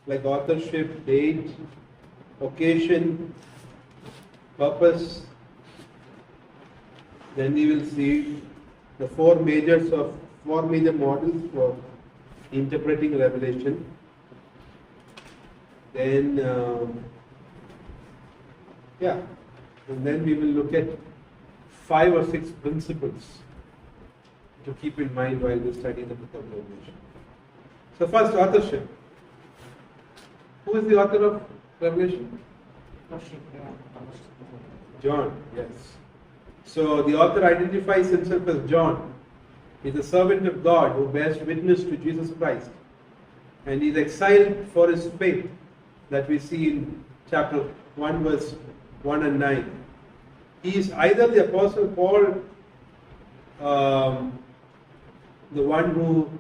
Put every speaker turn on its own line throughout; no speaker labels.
like authorship, date, occasion, purpose. Then we will see the four major models for interpreting Revelation. Then, and then we will look at 5 or 6 principles to keep in mind while we study the book of Revelation. So first, authorship. Who is the author of Revelation? John, yes. So the author identifies himself as John. He's a servant of God who bears witness to Jesus Christ. And he's exiled for his faith that we see in chapter 1 verse 1 and 9. He is either the Apostle Paul, the one who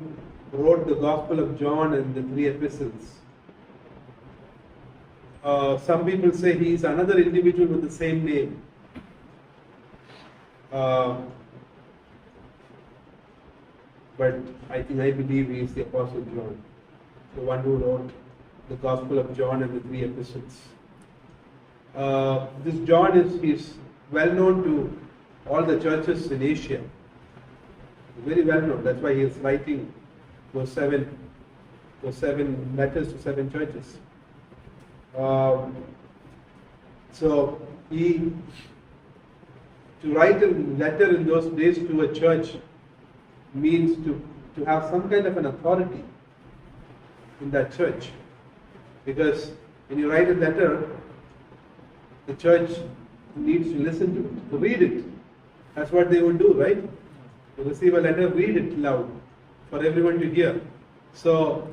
wrote the Gospel of John and the 3 epistles. Some people say he is another individual with the same name. But I believe he is the Apostle John, the one who wrote the Gospel of John and the 3 epistles. This John is well known to all the churches in Asia. Very well known. That's why he is writing those seven letters to 7 churches. So to write a letter in those days to a church means to have some kind of an authority in that church. Because when you write a letter, the church needs to listen to it, to read it. That's what they would do, right? To receive a letter, read it loud for everyone to hear. So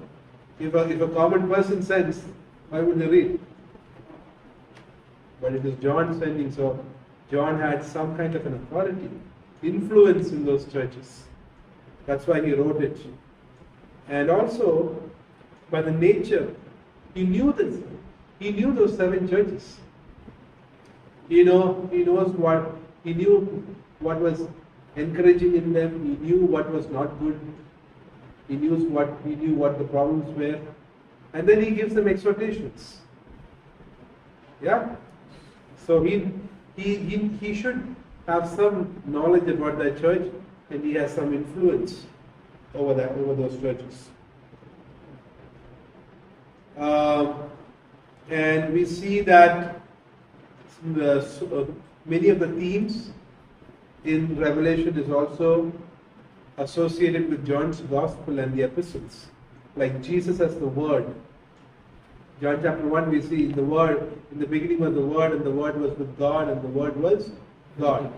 if a common person sends, why would they read? But it is John sending, so John had some kind of an authority, influence in those churches. That's why he wrote it. And also, by the nature, he knew this. He knew those 7 churches. He knew what was encouraging in them. He knew what was not good. He knew what the problems were. And then he gives them exhortations. Yeah? So he should have some knowledge about that church, and he has some influence over those churches. And we see that many of the themes in Revelation is also associated with John's Gospel and the epistles, like Jesus as the Word. John chapter 1, we see the Word, in the beginning was the Word, and the Word was with God, and the Word was God.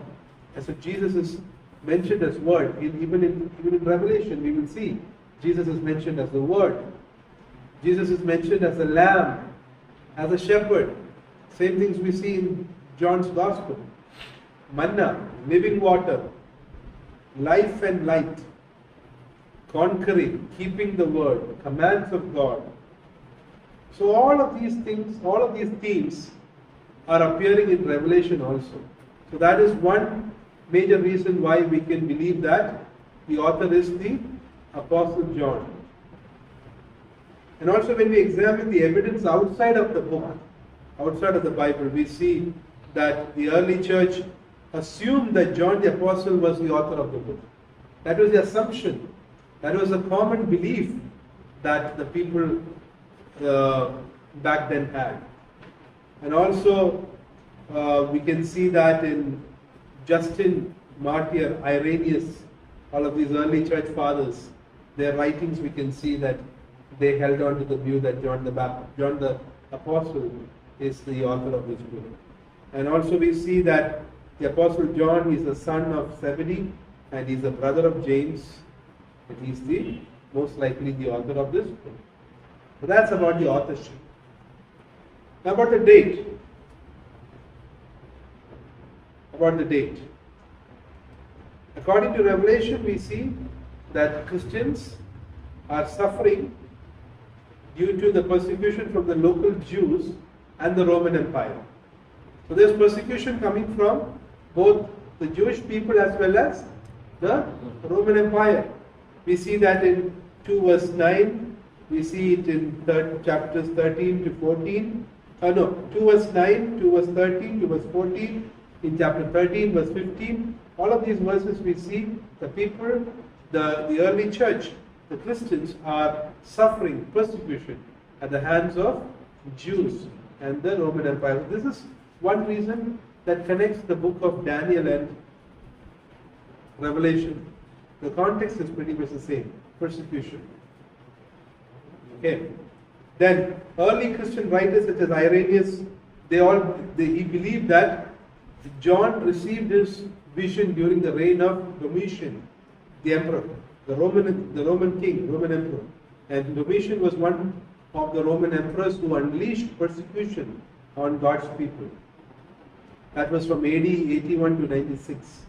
And so Jesus is mentioned as Word. Even in Revelation, we will see Jesus is mentioned as the Word. Jesus is mentioned as a lamb, as a shepherd. Same things we see in John's Gospel. Manna, living water, life and light, conquering, keeping the word, commands of God. So all of these things, all of these themes are appearing in Revelation also. So that is one major reason why we can believe that the author is the Apostle John. And also when we examine the evidence outside of the book, outside of the Bible, we see that the early church assumed that John the Apostle was the author of the book. That was the assumption. That was a common belief that the people back then had. And also we can see that in Justin Martyr, Irenaeus, all of these early church fathers, their writings, we can see that they held on to the view that John the Apostle is the author of this book. And also we see that the Apostle John is the son of Zebedee, and he's the brother of James, and he's most likely the author of this book. So that's about the authorship. Now about the date. About the date. According to Revelation, we see that Christians are suffering due to the persecution from the local Jews and the Roman Empire. So there's persecution coming from both the Jewish people as well as the Roman Empire. We see that in 2 verse 9, We see it in chapters 13 to 14. No, 2 verse 9, 2 verse 13, 2 verse 14. In chapter 13, verse 15. All of these verses we see the people, the early church, the Christians are suffering persecution at the hands of Jews and the Roman Empire. This is one reason that connects the book of Daniel and Revelation. The context is pretty much the same, persecution. Okay. Then early Christian writers such as Irenaeus, he believed that John received his vision during the reign of Domitian, the emperor, the Roman king, Roman emperor. And Domitian was one of the Roman emperors who unleashed persecution on God's people. That was from AD 81 to 96.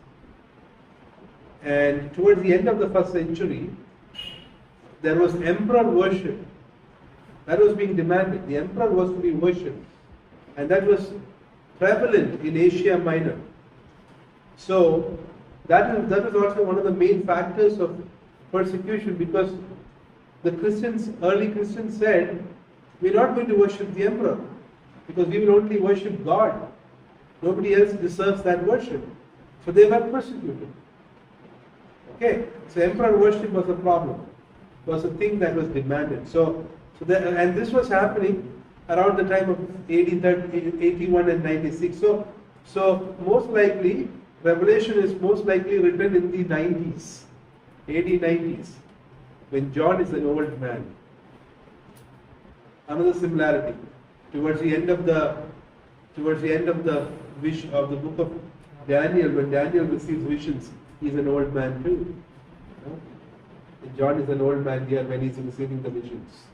And towards the end of the first century, there was emperor worship. That was being demanded. The emperor was to be worshipped. And that was prevalent in Asia Minor. So, that was also one of the main factors of persecution, because the Christians, early Christians said, we're not going to worship the emperor, because we will only worship God. Nobody else deserves that worship. So they were persecuted. Okay, so emperor worship was a problem, was a thing that was demanded. And this was happening around the time of AD 81 and 96. So most likely, Revelation is most likely written in the 90s, AD 90s, when John is an old man. Another similarity, towards the end of the book of Daniel, when Daniel receives visions, he's an old man too. John is an old man here when he's receiving the visions.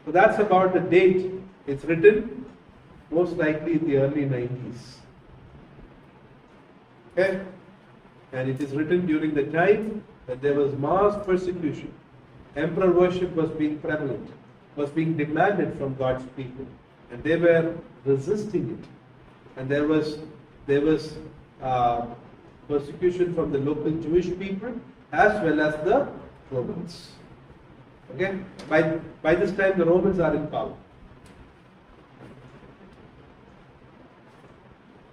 So that's about the date. It's written most likely in the early 90s. Okay? And it is written during the time that there was mass persecution. Emperor worship was being prevalent, was being demanded from God's people. And they were resisting it. And there was persecution from the local Jewish people as well as the Romans. Okay? By this time the Romans are in power.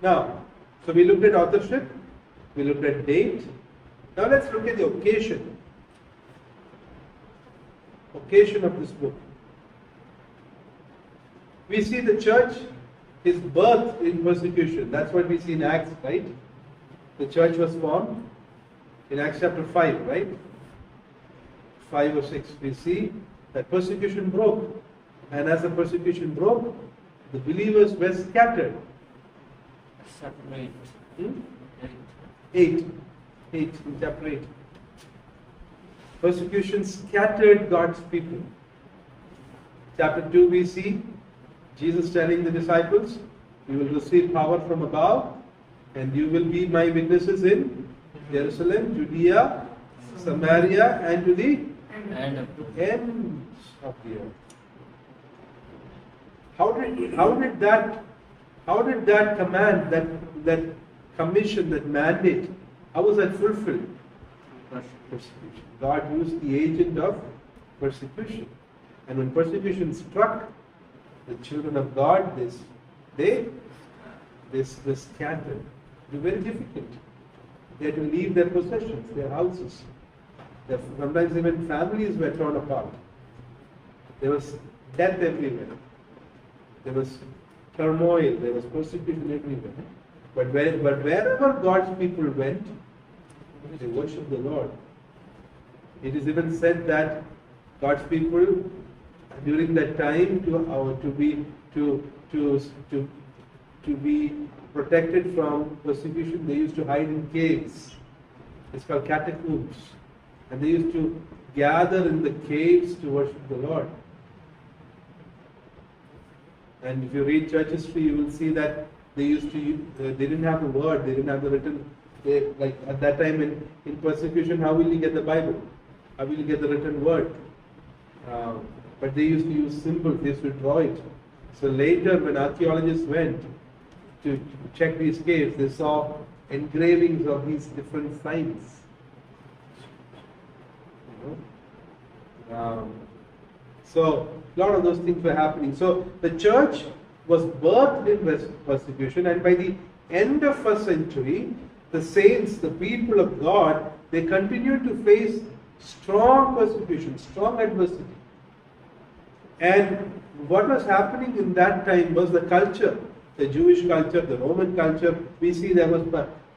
Now, so we looked at authorship, we looked at date. Now let's look at the occasion. Occasion of this book. We see the church is birthed in persecution. That's what we see in Acts, right? The church was formed in Acts chapter 5, right? 5 or 6. We see that persecution broke. And as the persecution broke, the believers were scattered.
Chapter 8.
8. In chapter 8. Persecution scattered God's people. Chapter 2 we see Jesus telling the disciples, you will receive power from above and you will be my witnesses in Jerusalem, Judea, Samaria and to the ends of the earth. How did that command, that commission, that mandate, how was that fulfilled? Persecution. God used the agent of persecution. And when persecution struck the children of God, they scattered. It was very difficult. They had to leave their possessions, their houses. Sometimes even families were torn apart. There was death everywhere. There was turmoil. There was persecution everywhere. But wherever God's people went, they worshiped the Lord. It is even said that God's people during that time to be protected from persecution, they used to hide in caves. It's called catacombs. And they used to gather in the caves to worship the Lord. And if you read church history, you will see that they didn't have the word, they didn't have the written. Like at that time in persecution, how will you get the Bible? How will you get the written word? But they used to use symbols, they used to draw it. So later, when archaeologists went to check these caves, they saw engravings of these different signs. So a lot of those things were happening. So the church was birthed in persecution, and by the end of first century, the saints, the people of God, they continued to face strong persecution, strong adversity. And what was happening in that time was the culture, the Jewish culture, the Roman culture. We see there was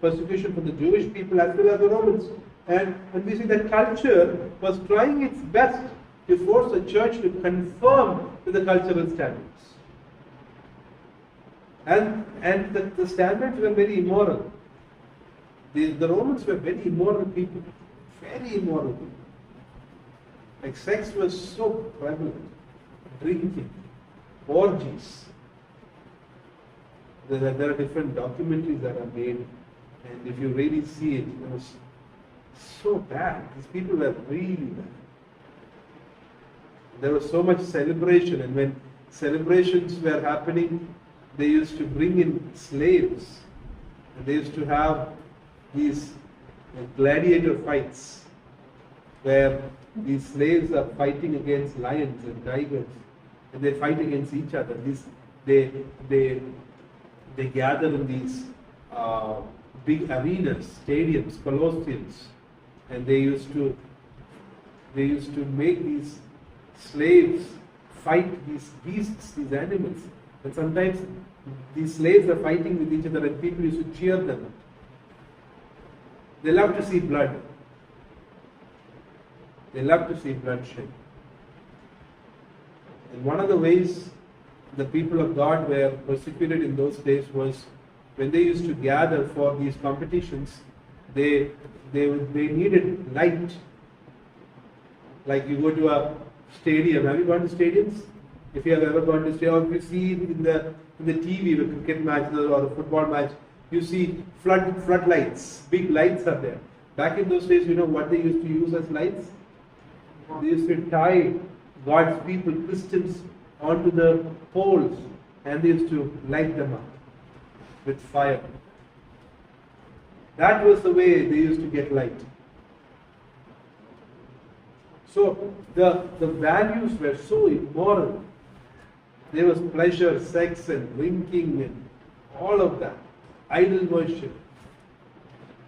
persecution for the Jewish people as well as the Romans. And we see that culture was trying its best to force the church to conform to the cultural standards. And the standards were very immoral. The Romans were very immoral people. Very immoral people. Like sex was so prevalent. Drinking, orgies. There are different documentaries that are made, and if you really see it, it was so bad. These people were really bad. There was so much celebration, and when celebrations were happening, they used to bring in slaves, and they used to have these gladiator fights where these slaves are fighting against lions and tigers, and they fight against each other. They gather in these big arenas, stadiums, colosseums, and they used to make these slaves fight these beasts, these animals, and sometimes these slaves are fighting with each other, and people used to cheer them. They love to see blood. They love to see bloodshed. And one of the ways the people of God were persecuted in those days was when they used to gather for these competitions, they needed light. Like you go to a stadium. Have you gone to stadiums? If you have ever gone to stadium, or if you see in the TV, the cricket match or the football match, you see floodlights. Big lights are there. Back in those days, you know what they used to use as lights? They used to tie God's people, Christians, onto the poles, and they used to light them up with fire. That was the way they used to get light. So the values were so immoral. There was pleasure, sex, and drinking, and all of that. Idol worship,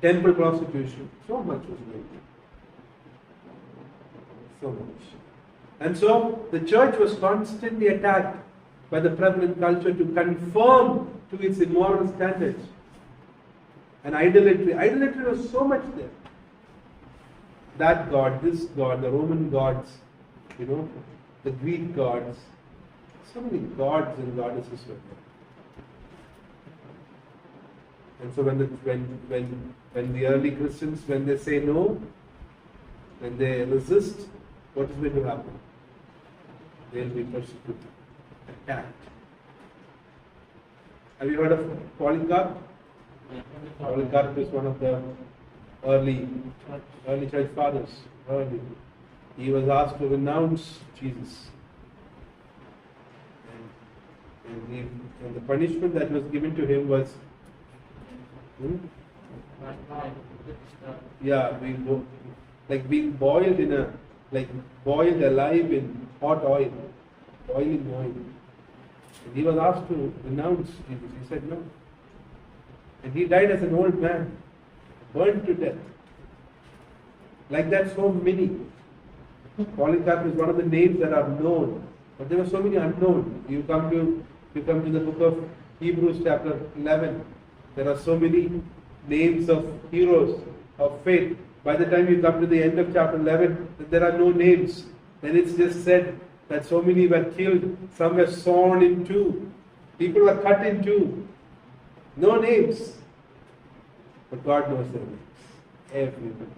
temple prostitution. So much was going on. So much. And so the church was constantly attacked by the prevalent culture to conform to its immoral standards. And idolatry. Idolatry was so much there. That god, this god, the Roman gods, the Greek gods. So many gods and goddesses were there. And so when the early Christians, when they say no, when they resist, what is going to happen? They will be persecuted, attacked. Have you heard of Polycarp? Polycarp is one of the early church fathers. He was asked to renounce Jesus. And the punishment that was given to him was being boiled boiled alive in hot oil, boiling oil. And he was asked to renounce Jesus. He said no. And he died as an old man, burned to death. Like that, so many. Polycarp is one of the names that are known, but there were so many unknown. You come to the book of Hebrews chapter 11. There are so many names of heroes of faith. By the time you come to the end of chapter 11, there are no names. Then it's just said that so many were killed, some were sawn in two, people were cut in two. No names. But God knows their names. Everybody.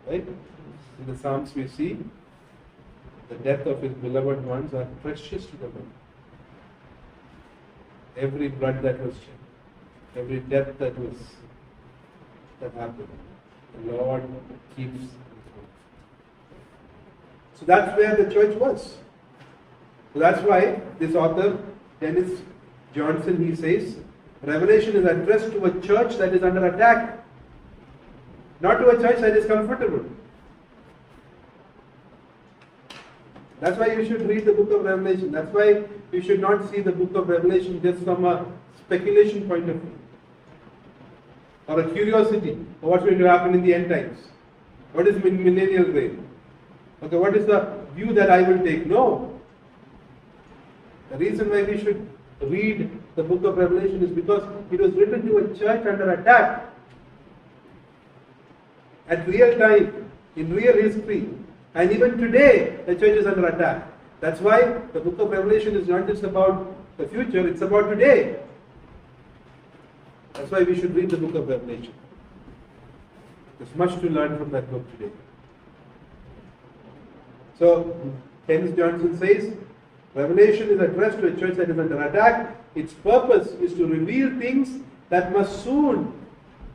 Right? In the Psalms we see the death of his beloved ones are precious to the Lord. Every blood that was shed, every death that happened, the Lord keeps. So that's where the church was. So that's why this author, Dennis Johnson, he says, Revelation is addressed to a church that is under attack, not to a church that is comfortable. That's why you should read the book of Revelation. That's why you should not see the book of Revelation just from a speculation point of view. Or a curiosity of what's going to happen in the end times. What is millennial reign? Okay, what is the view that I will take? No. The reason why we should read the book of Revelation is because it was written to a church under attack. At real time, in real history. And even today, the church is under attack. That's why the book of Revelation is not just about the future, it's about today. That's why we should read the book of Revelation. There's much to learn from that book today. So, Dennis Johnson says, Revelation is addressed to a church that is under attack. Its purpose is to reveal things that must soon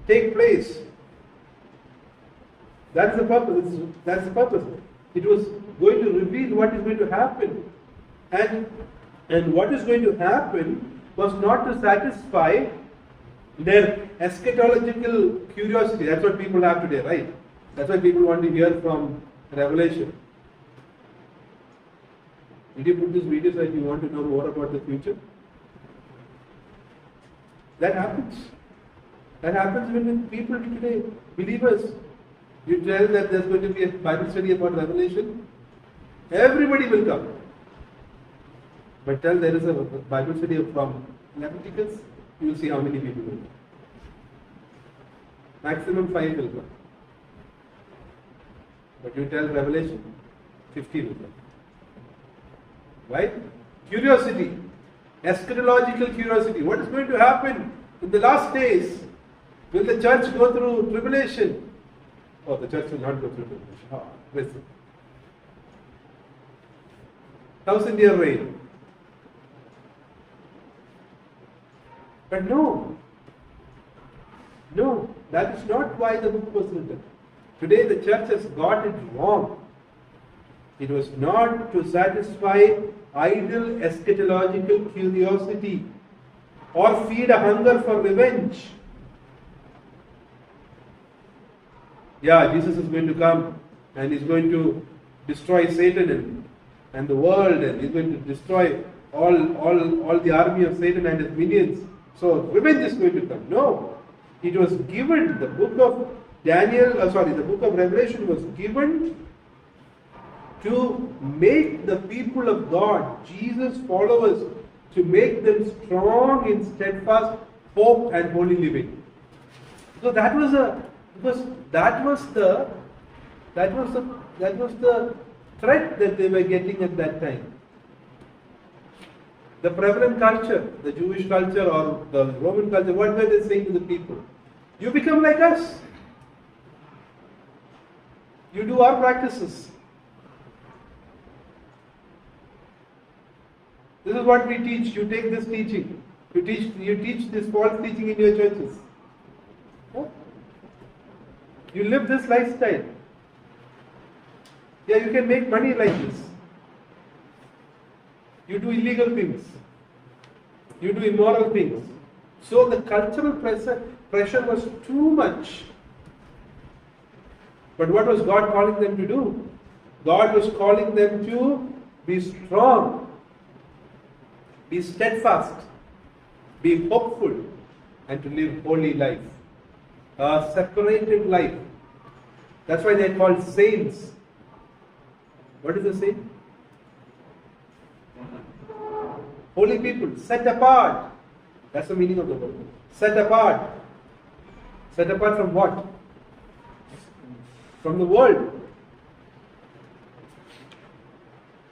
take place. That's the purpose. That's the purpose. It was going to reveal what is going to happen. And what is going to happen was not to satisfy their eschatological curiosity. That's what people have today, right? That's why people want to hear from Revelation. Did you put this video so that you want to know more about the future? That happens. That happens with people today, believers. You tell that there's going to be a Bible study about Revelation, everybody will come. But tell there is a Bible study from Leviticus, you will see how many people will come. Maximum 5 will come. But you tell Revelation, 50 will come. Right? Curiosity, eschatological curiosity. What is going to happen in the last days? Will the church go through tribulation? Oh, the church will not go through tribulation. Oh, listen. 1,000-year reign. But no, that is not why the book was written. Today the church has got it wrong. It was not to satisfy idle eschatological curiosity or feed a hunger for revenge. Yeah, Jesus is going to come and he's going to destroy Satan and the world, and he's going to destroy all the army of Satan and his minions. So revenge is going to come. No, it was given. The book of the book of Revelation was given to make the people of God, Jesus' followers, to make them strong in steadfast hope and holy living. So that was the threat that they were getting at that time. The prevalent culture, the Jewish culture or the Roman culture, what were they saying to the people? You become like us. You do our practices. This is what we teach. You take this teaching. You teach this false teaching in your churches. You live this lifestyle. Yeah, you can make money like this. You do illegal things. You do immoral things. So the cultural pressure was too much. But what was God calling them to do? God was calling them to be strong, be steadfast, be hopeful, and to live holy life. A separated life. That's why they are called saints. What is a saint? Holy people, set apart. That's the meaning of the word. Set apart. Set apart from what? From the world.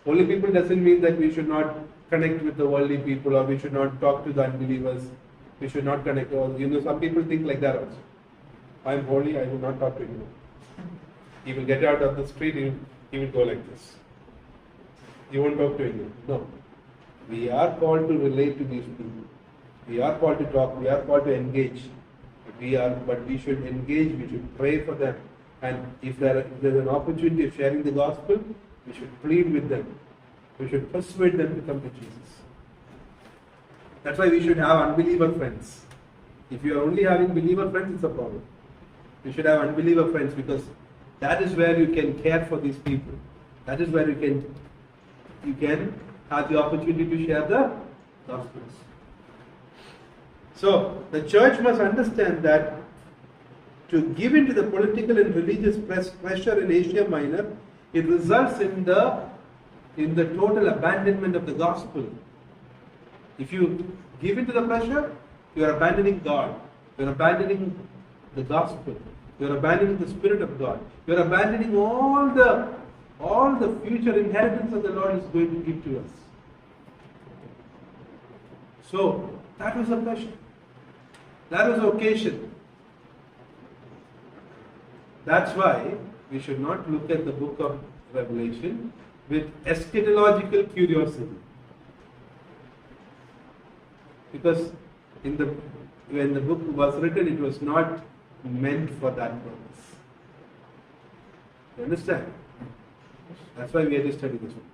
Holy people doesn't mean that we should not connect with the worldly people, or we should not talk to the unbelievers. We should not connect. Or, some people think like that also. I am holy, I will not talk to him. He will get out of the street, he will go like this. You won't talk to him. No. We are called to relate to these people. We are called to talk, we are called to engage. But we should engage, we should pray for them. And if there's an opportunity of sharing the gospel, we should plead with them. We should persuade them to come to Jesus. That's why we should have unbeliever friends. If you are only having believer friends, it's a problem. You should have unbeliever friends, because that is where you can care for these people. That is where you can you can have the opportunity to share the Gospels. So the church must understand that to give in to the political and religious pressure in Asia Minor, it results in the total abandonment of the gospel. If you give in to the pressure, you are abandoning God. You are abandoning the gospel. You are abandoning the Spirit of God. You are abandoning all the future inheritance that the Lord is going to give to us. So that was the pressure. That was the occasion. That's why we should not look at the book of Revelation with eschatological curiosity. Because when the book was written, it was not meant for that purpose. You understand? That's why we had to study this one.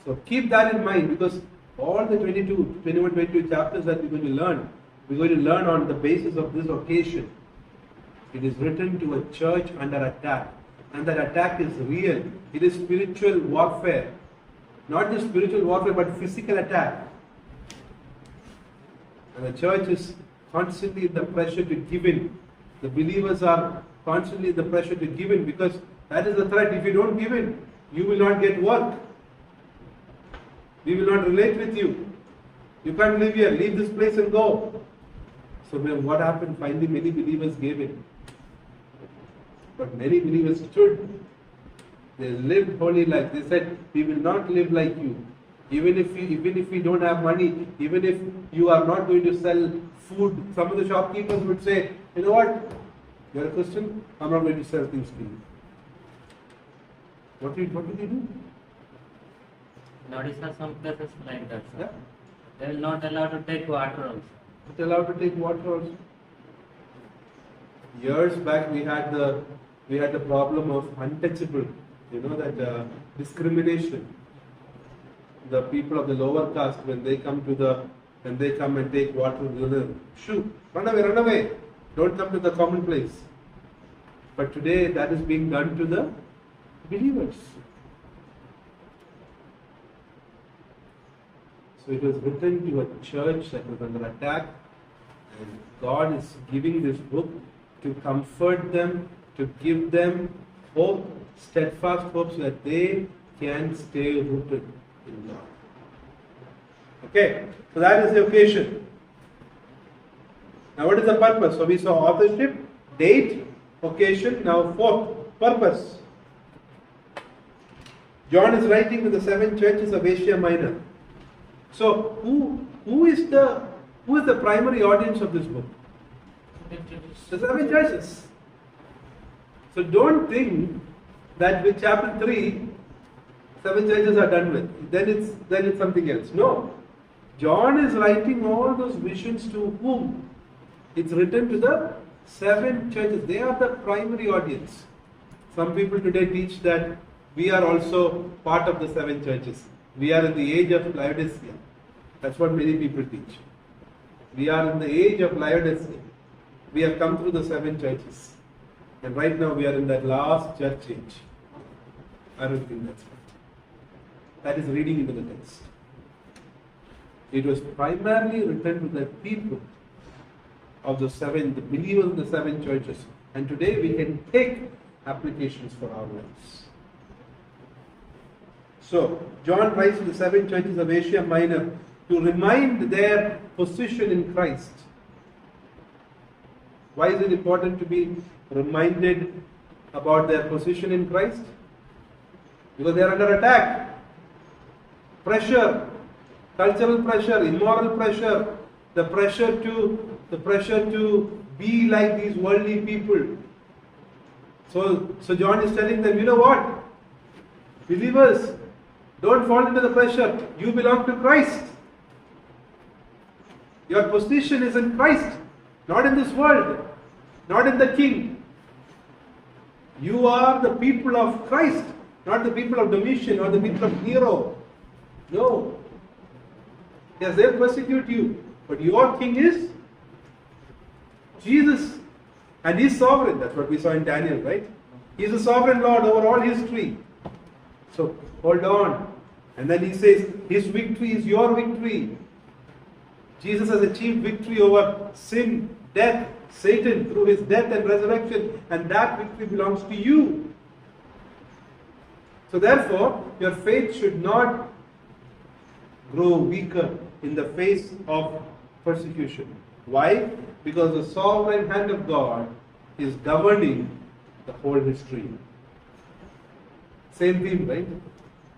So keep that in mind, because all the 22 chapters that we're going to learn on the basis of this occasion. It is written to a church under attack, and that attack is real. It is spiritual warfare. Not just spiritual warfare, but physical attack. And the church is constantly in the pressure to give in. The believers are constantly in the pressure to give in, because that is the threat. If you don't give in, you will not get work. We will not relate with you. You can't live here. Leave this place and go. So what happened? Finally, many believers gave in. But many believers stood. They lived holy life. They said, we will not live like you. Even if we don't have money, even if you are not going to sell food, some of the shopkeepers would say, you know what? You're a Christian, I'm not going to sell things to you. What did they do?
Notice how some places like that, sir.
Yeah.
They will not allow to take water also.
Not allowed to take water also. Years back we had the problem of untouchable, that discrimination. The people of the lower caste, when they come and take water, shoo, run away, don't come to the common place. But today that is being done to the believers. So it was written to a church that was under attack, and God is giving this book to comfort them, to give them hope, steadfast hope, so that they can stay rooted in God. Okay, so that is the occasion. Now what is the purpose? So we saw authorship, date, occasion. Now fourth, purpose. John is writing to the 7 churches of Asia Minor. So who is the primary audience of this book? The 7 churches. So don't think that with chapter 3, 7 churches are done with. Then it's something else. No. John is writing all those visions to whom? It's written to the 7 churches. They are the primary audience. Some people today teach that we are also part of the 7 churches. We are in the age of Laodicea. That's what many people teach. We are in the age of Laodicea. We have come through the 7 churches. And right now we are in that last church age. I don't think that's right. That is reading into the text. It was primarily written to the people of the believers of the 7 churches. And today we can take applications for our lives. So, John writes to the 7 churches of Asia Minor to remind their position in Christ. Why is it important to be reminded about their position in Christ? Because they are under attack. Pressure, cultural pressure, immoral pressure, the pressure to be like these worldly people. So John is telling them, you know what? Believers, don't fall into the pressure. You belong to Christ. Your position is in Christ, not in this world, not in the king. You are the people of Christ, not the people of Domitian or the people of Nero. No. Yes, they'll persecute you, but your king is Jesus, and he's sovereign. That's what we saw in Daniel, right? He's the sovereign Lord over all history. So hold on. And then he says, his victory is your victory. Jesus has achieved victory over sin, death, Satan through his death and resurrection, and that victory belongs to you. So therefore, your faith should not grow weaker in the face of persecution. Why? Because the sovereign hand of God is governing the whole history. Same theme, right?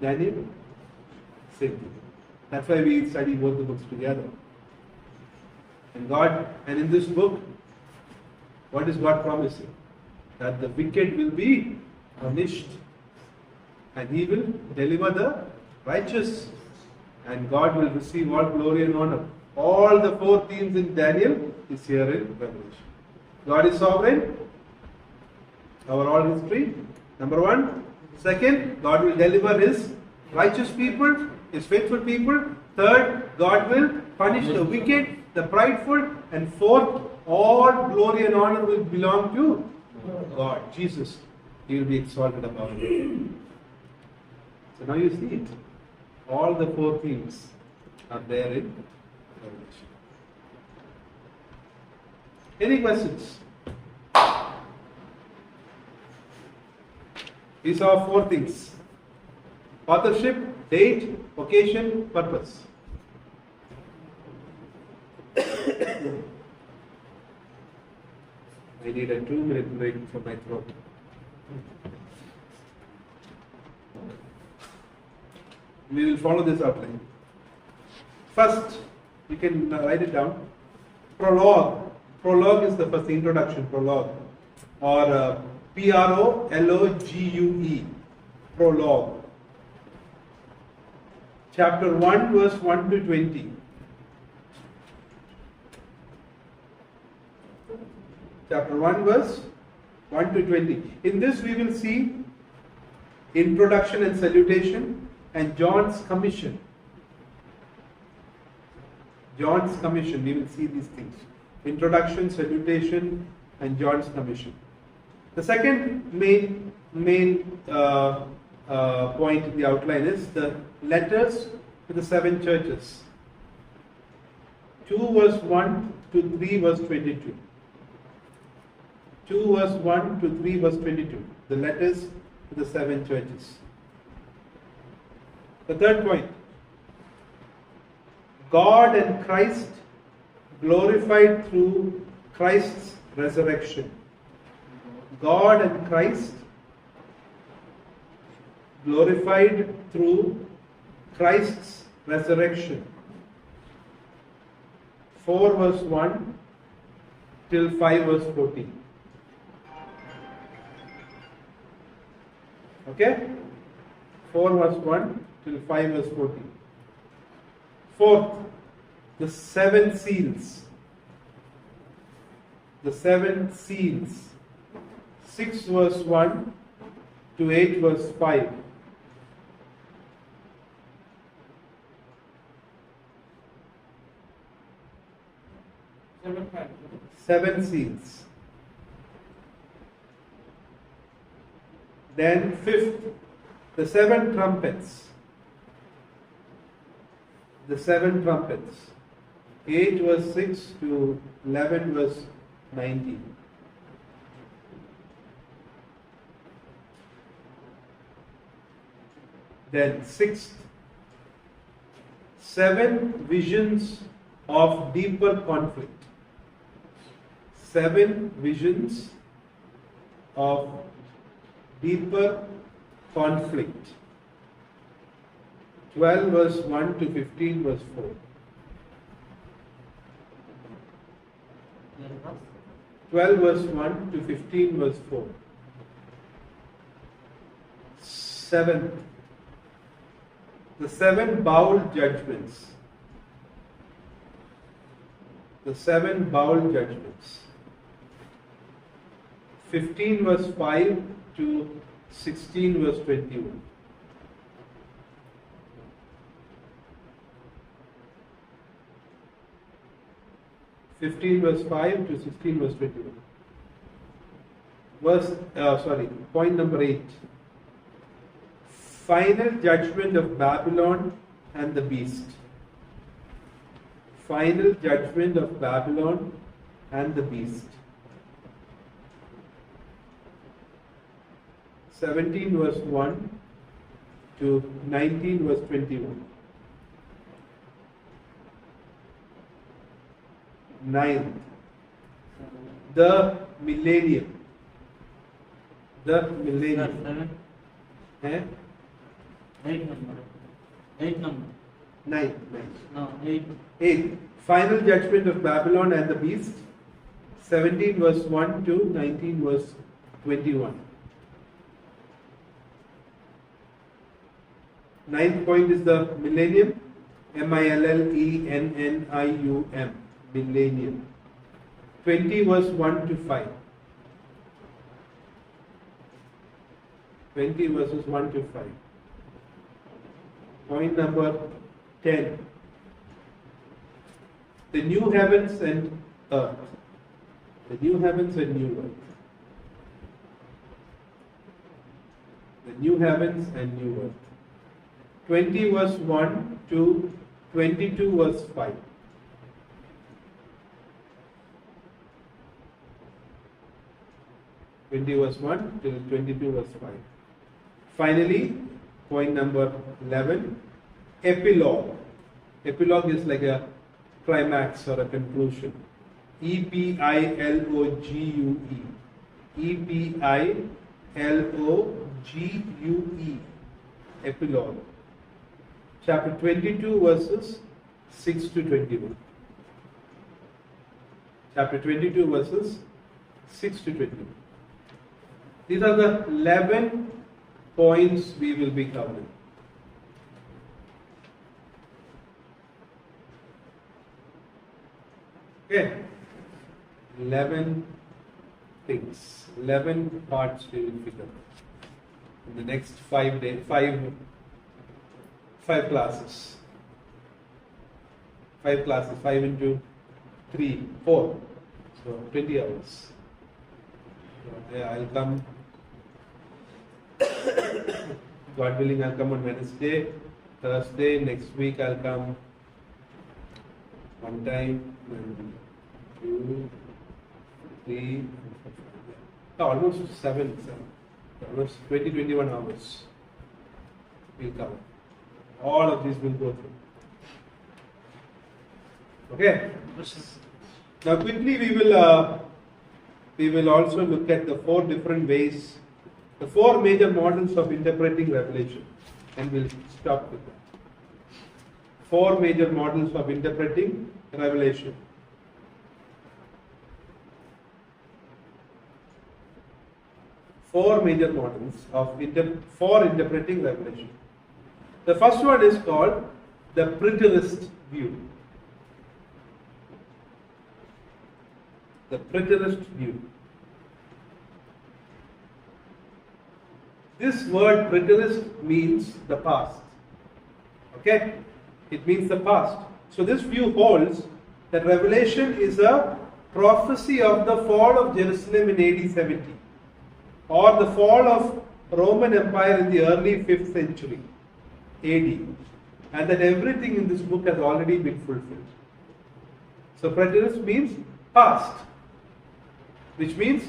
Daniel? Same theme. That's why we study both the books together. And in this book, what is God promising? That the wicked will be punished and he will deliver the righteous, and God will receive all glory and honor. All the four themes in Daniel is here in Revelation. God is sovereign over all history, number one. Second, God will deliver his righteous people, his faithful people. Third, God will punish the wicked, the prideful. And fourth, all glory and honor will belong to God, Jesus. He will be exalted above it. So now you see it. All the four themes are there in Revelation. Any questions? These are four things: authorship, date, occasion, purpose. I need a 2-minute break for my throat. We will follow this outline. First, you can write it down. Prologue. Prologue is the first introduction, prologue. Or Prologue. Prologue. Chapter 1, verse 1 to 20. Chapter 1, verse 1 to 20. In this we will see introduction and salutation and John's commission. John's commission, we will see these things. Introduction, salutation, and John's commission. The second main point in the outline is the letters to the 7 churches. 2 verse 1 to 3 verse 22. 2 verse 1 to 3 verse 22. The letters to the 7 churches. The third point, God and Christ glorified through Christ's resurrection. God and Christ glorified through Christ's resurrection. 4 verse 1 till 5 verse 14. Okay? 4 verse 1 till 5 verse 14. Fourth, the 7 seals. The 7 seals. 6 verse 1 to 8 verse 5. Seven seals. Then fifth, the 7 trumpets. The 7 trumpets. 8 verse 6 to 11 verse 19. Then sixth, 7 visions of deeper conflict. 7 visions of deeper conflict. 12 verse 1 to 15 verse 4. 12 verse 1 to 15 verse 4. 7th, the 7 bowl judgments. The 7 bowl judgments. 15 verse 5 to 16 verse 21. Verse 5 to 16 verse 21. Point number 8. Final judgment of Babylon and the beast. Final judgment of Babylon and the beast. 17 verse 1 to 19 verse 21. 9th, the millennium. The millennium.
Sir, 7,
Eh?
8 number. 8 number.
9th.
No, 8.
8th, final judgment of Babylon and the beast. 17 verse 1 to 19 verse 21. 9th point is the millennium. millennium. Millennium. 20 verse 1 to 5. 20 verses 1 to 5. Point number 10. The new heavens and earth. The new heavens and new earth. The new heavens and new earth. 20 verse 1 to 22 verse 5. 20 verse 1 till 22 verse 5. Finally, point number 11, epilogue. Epilogue is like a climax or a conclusion. E-P-I-L-O-G-U-E. E-P-I-L-O-G-U-E. Epilogue. Chapter 22 verses 6 to 21. Chapter 22 verses 6 to 21. These are the 11 points we will be covering. Okay, 11 things, 11 parts we will pick up in the next 5 days, 5 classes. 5 classes, 5 into 3, 4, so 20 hours. Yeah, I'll come. God willing, I'll come on Wednesday, Thursday. Next week, I'll come one time, 2, 3, almost 7, almost 20, 21 hours. We'll cover. All of these will go through. Okay. Now, quickly, we will also look at the 4 different ways, the 4 major models of interpreting Revelation, and we'll stop with that. 4 major models of interpreting Revelation. Four major models for interpreting Revelation. The first one is called the preterist view. The preterist view. This word preterist means the past. Okay? It means the past. So this view holds that Revelation is a prophecy of the fall of Jerusalem in AD 70, or the fall of Roman Empire in the early 5th century AD, and that everything in this book has already been fulfilled. So preterist means past, which means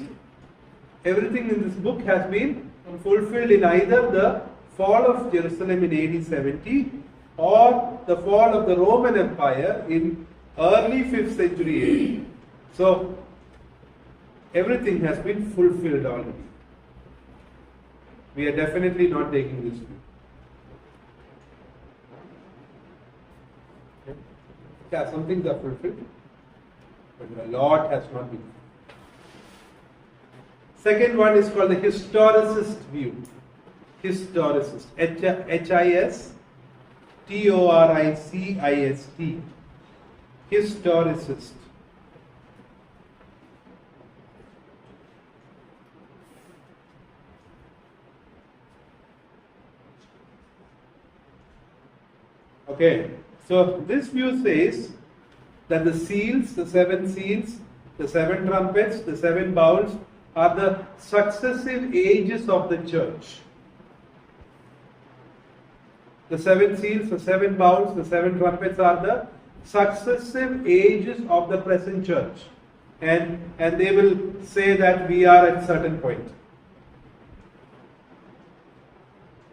everything in this book has been fulfilled in either the fall of Jerusalem in AD 70 or the fall of the Roman Empire in early 5th century AD. So everything has been fulfilled already. We are definitely not taking this view. Okay. Yeah, some things are fulfilled, but a lot has not been. Second one is called the historicist view. Historicist. H-I-S-T-O-R-I-C-I-S-T. Historicist. Okay, so this view says that the seals, the 7 seals, the 7 trumpets, the 7 bowls are the successive ages of the church. the seven seals, the seven bowls, the seven trumpets are the successive ages of the present church. And they will say that we are at certain point.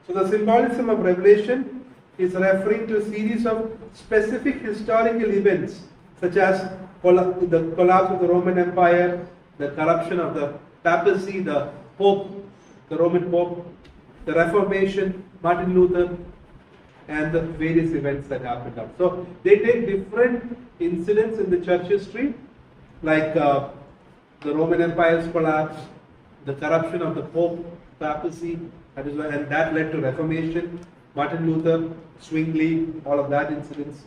So the symbolism of Revelation is referring to a series of specific historical events such as the collapse of the Roman Empire, the corruption of the papacy, the Pope, the Roman Pope, the Reformation, Martin Luther, and the various events that happened up. So they take different incidents in the church history, like the Roman Empire's collapse, the corruption of the Pope, papacy, and that led to Reformation, Martin Luther, Zwingli, all of that incidents,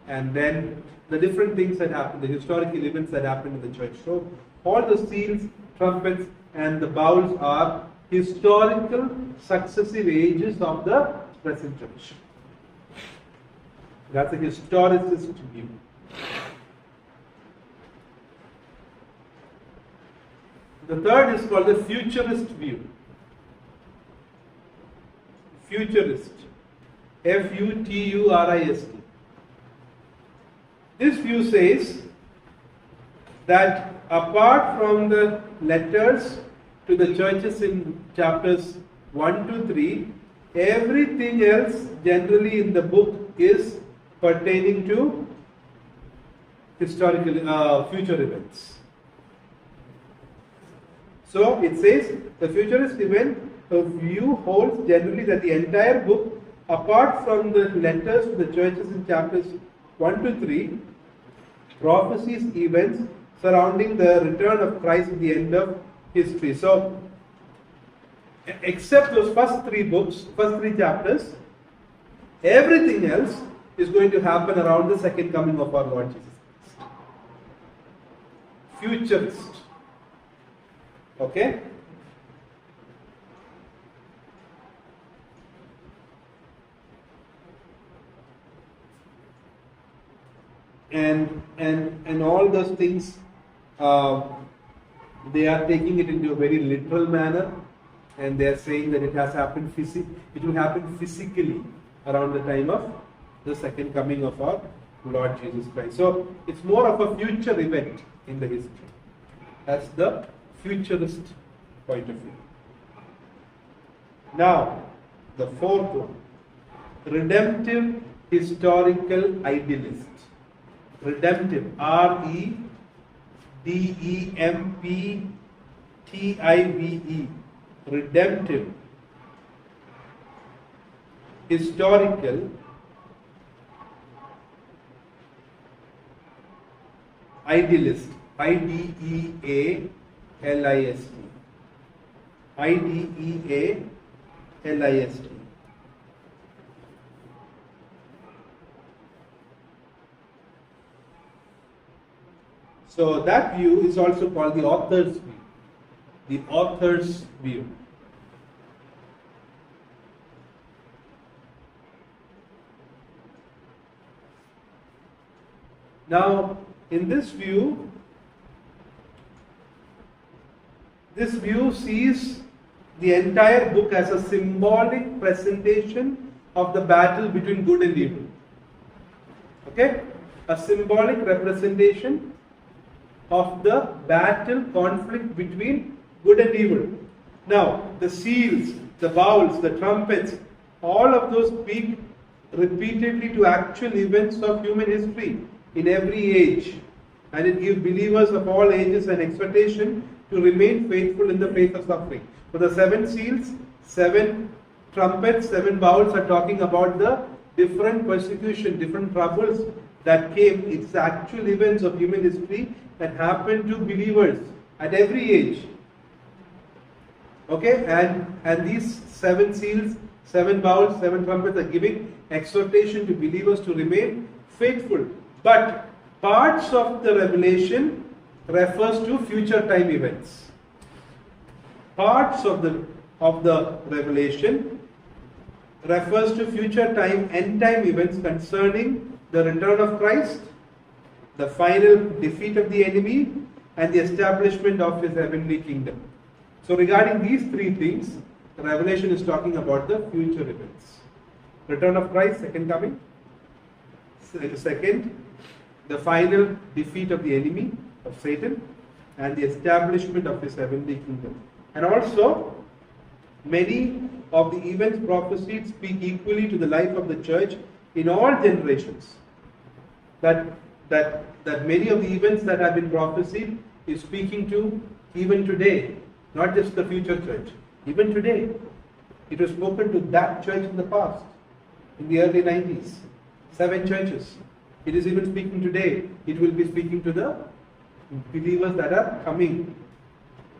and then the different things that happened, the historical events that happened in the church. So all the seals, trumpets, and the bowls are historical successive ages of the present church. That's a historicist view. The third is called the futurist view. Futurist. Futurist. This view says that apart from the letters to the churches in chapters 1 to 3, everything else generally in the book is pertaining to historical future events. So it says the futurist view holds generally that the entire book, apart from the letters to the churches in chapters 1 to 3, prophecies events surrounding the return of Christ at the end of history. So, except those first three chapters, everything else is going to happen around the second coming of our Lord Jesus Christ. Futurist. Okay? And all those things, they are taking it into a very literal manner, and they are saying that it has happened it will happen physically around the time of the second coming of our Lord Jesus Christ. So it's more of a future event in the history. That's the futurist point of view. Now, the fourth one, redemptive historical idealist. Redemptive, REDEMPTIVE, redemptive, historical, idealist, IDEALIST, IDEALIST. So that view is also called the author's view. The author's view. Now, in this view sees the entire book as a symbolic presentation of the battle between good and evil. Okay? A symbolic representation of the battle, conflict between good and evil. Now, the seals, the bowls, the trumpets, all of those speak repeatedly to actual events of human history in every age, and it gives believers of all ages an exhortation to remain faithful in the face of suffering. So the seven seals, seven trumpets, seven bowls are talking about the different persecution, different troubles that came. It's actual events of human history that happened to believers at every age. Okay, and these seven seals, seven bowls, seven trumpets are giving exhortation to believers to remain faithful. But parts of the revelation refers to future time events. Parts of the revelation refers to future time, end time events concerning the return of Christ, the final defeat of the enemy, and the establishment of his heavenly kingdom. So regarding these three things, the Revelation is talking about the future events. Return of Christ, second coming. Second, the final defeat of the enemy, of Satan, and the establishment of his heavenly kingdom. And also, many of the events prophesied speak equally to the life of the church in all generations. That many of the events that have been prophesied is speaking to even today, not just the future church. Even today, it was spoken to that church in the past, in the early 90s. 7 churches. It is even speaking today. It will be speaking to the believers that are coming.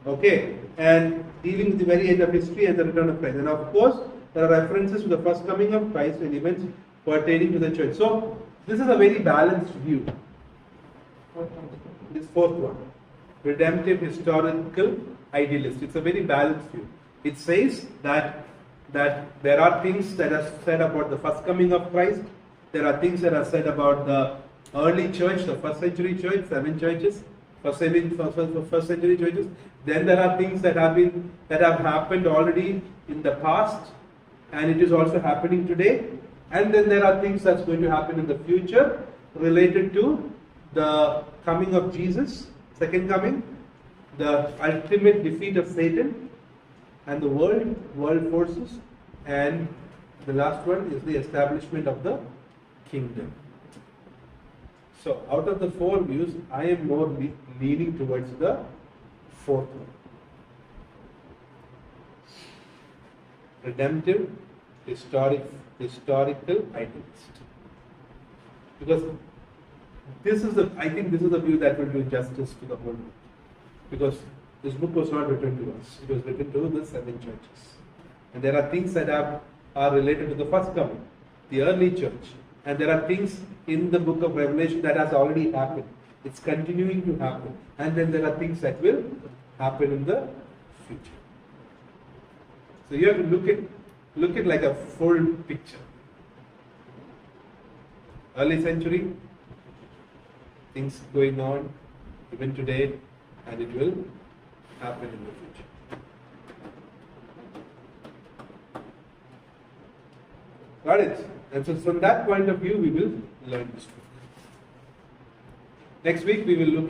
Okay, and dealing with the very end of history and the return of Christ. And of course, there are references to the first coming of Christ and events pertaining to the church. So, this is a very balanced view. This fourth one, redemptive historical idealist. It's a very balanced view. It says that there are things that are said about the first coming of Christ. There are things that are said about the early church, the first century church, 7 churches, first century churches. Then there are things that have happened already in the past, and it is also happening today. And then there are things that's going to happen in the future related to the coming of Jesus, second coming, the ultimate defeat of Satan and the world forces, and the last one is the establishment of the kingdom. So, out of the 4 views, I am more leaning towards the fourth one. Redemptive, historical idealist. Because I think this is the view that will do justice to the whole book. Because this book was not written to us, it was written to the 7 churches. And there are things that are related to the first coming, the early church. And there are things in the book of Revelation that has already happened. It's continuing to happen. And then there are things that will happen in the future. So you have to look at like a full picture. Early century, things going on even today, and it will happen in the future. Got it? And so from that point of view, we will learn this book. Next week, we will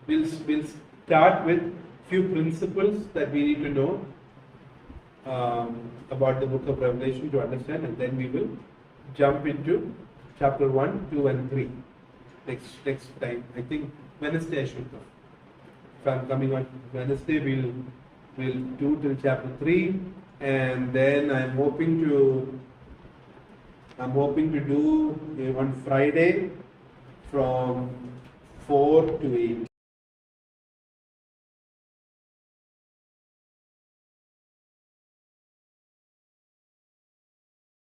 we'll start with few principles that we need to know about the book of Revelation to understand, and then we will jump into chapter 1, 2 and 3. Next time. I think Wednesday I should come. If I'm coming on Wednesday, we'll do till chapter 3, and then I'm hoping to do on Friday from 4 to 8.